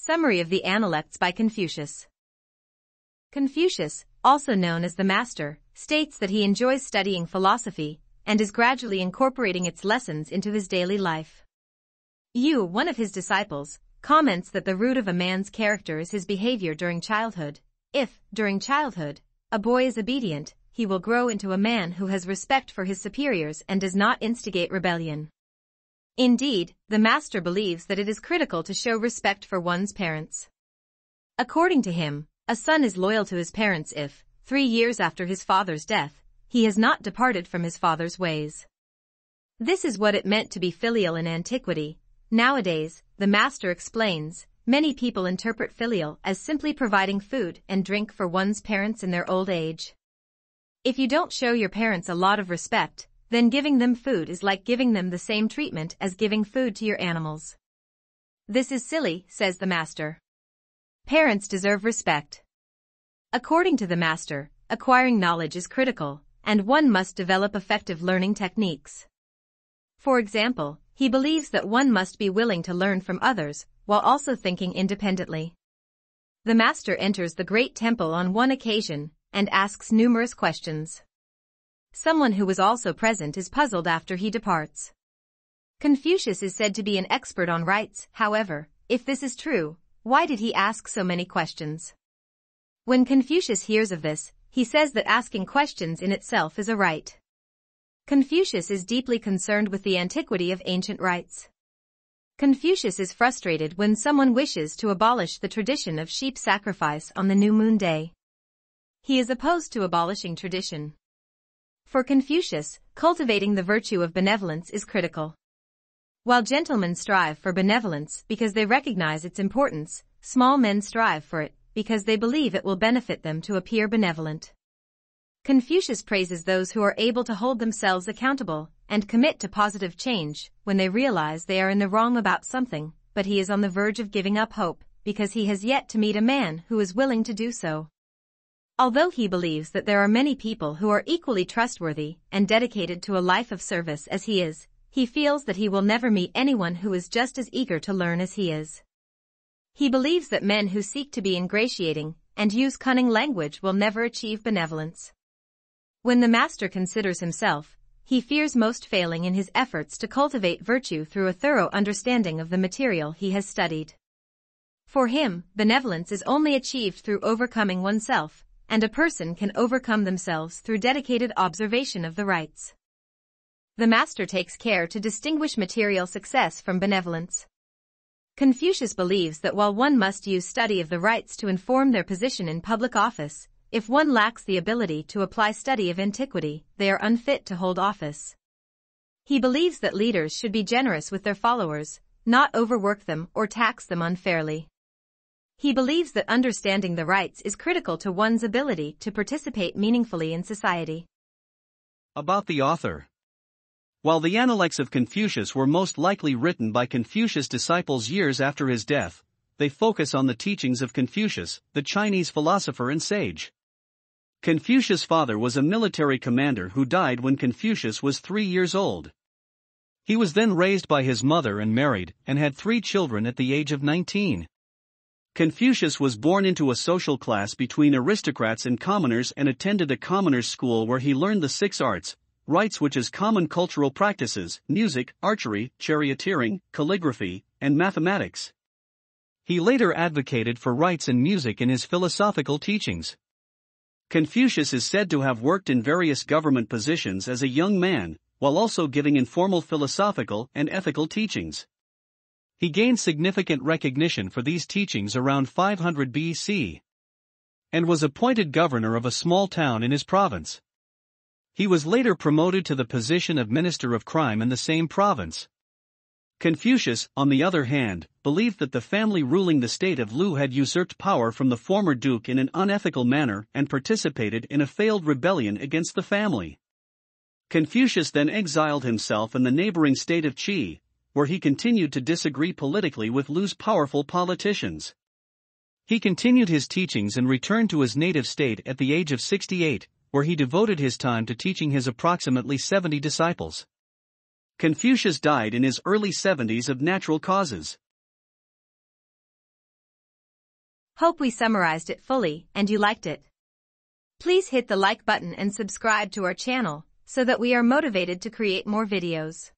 Summary of the Analects by Confucius. Confucius, also known as the Master, states that he enjoys studying philosophy and is gradually incorporating its lessons into his daily life. Yu, one of his disciples, comments that the root of a man's character is his behavior during childhood. If, during childhood, a boy is obedient, he will grow into a man who has respect for his superiors and does not instigate rebellion. Indeed, the Master believes that it is critical to show respect for one's parents. According to him, a son is loyal to his parents if, 3 years after his father's death, he has not departed from his father's ways. This is what it meant to be filial in antiquity. Nowadays, the Master explains, many people interpret filial as simply providing food and drink for one's parents in their old age. If you don't show your parents a lot of respect, then giving them food is like giving them the same treatment as giving food to your animals. This is silly, says the Master. Parents deserve respect. According to the Master, acquiring knowledge is critical, and one must develop effective learning techniques. For example, he believes that one must be willing to learn from others, while also thinking independently. The Master enters the great temple on one occasion, and asks numerous questions. Someone who was also present is puzzled after he departs. Confucius is said to be an expert on rights. However, if this is true, why did he ask so many questions? When Confucius hears of this, he says that asking questions in itself is a right. Confucius is deeply concerned with the antiquity of ancient rites. Confucius is frustrated when someone wishes to abolish the tradition of sheep sacrifice on the new moon day. He is opposed to abolishing tradition. For Confucius, cultivating the virtue of benevolence is critical. While gentlemen strive for benevolence because they recognize its importance, small men strive for it because they believe it will benefit them to appear benevolent. Confucius praises those who are able to hold themselves accountable and commit to positive change when they realize they are in the wrong about something, but he is on the verge of giving up hope because he has yet to meet a man who is willing to do so. Although he believes that there are many people who are equally trustworthy and dedicated to a life of service as he is, he feels that he will never meet anyone who is just as eager to learn as he is. He believes that men who seek to be ingratiating and use cunning language will never achieve benevolence. When the Master considers himself, he fears most failing in his efforts to cultivate virtue through a thorough understanding of the material he has studied. For him, benevolence is only achieved through overcoming oneself, and a person can overcome themselves through dedicated observation of the rights. The Master takes care to distinguish material success from benevolence. Confucius believes that while one must use study of the rights to inform their position in public office, if one lacks the ability to apply study of antiquity, they are unfit to hold office. He believes that leaders should be generous with their followers, not overwork them or tax them unfairly. He believes that understanding the rights is critical to one's ability to participate meaningfully in society. About the author. While the Analects of Confucius were most likely written by Confucius' disciples years after his death, they focus on the teachings of Confucius, the Chinese philosopher and sage. Confucius' father was a military commander who died when Confucius was 3 years old. He was then raised by his mother and married, and had 3 children at the age of 19. Confucius was born into a social class between aristocrats and commoners and attended a commoners' school where he learned the 6 arts, rights which is common cultural practices, music, archery, charioteering, calligraphy, and mathematics. He later advocated for rights and music in his philosophical teachings. Confucius is said to have worked in various government positions as a young man, while also giving informal philosophical and ethical teachings. He gained significant recognition for these teachings around 500 BC, and was appointed governor of a small town in his province. He was later promoted to the position of Minister of Crime in the same province. Confucius, on the other hand, believed that the family ruling the state of Lu had usurped power from the former duke in an unethical manner and participated in a failed rebellion against the family. Confucius then exiled himself in the neighboring state of Qi, where he continued to disagree politically with Lu's powerful politicians. He continued his teachings and returned to his native state at the age of 68, where he devoted his time to teaching his approximately 70 disciples. Confucius died in his early 70s of natural causes. Hope we summarized it fully and you liked it. Please hit the like button and subscribe to our channel so that we are motivated to create more videos.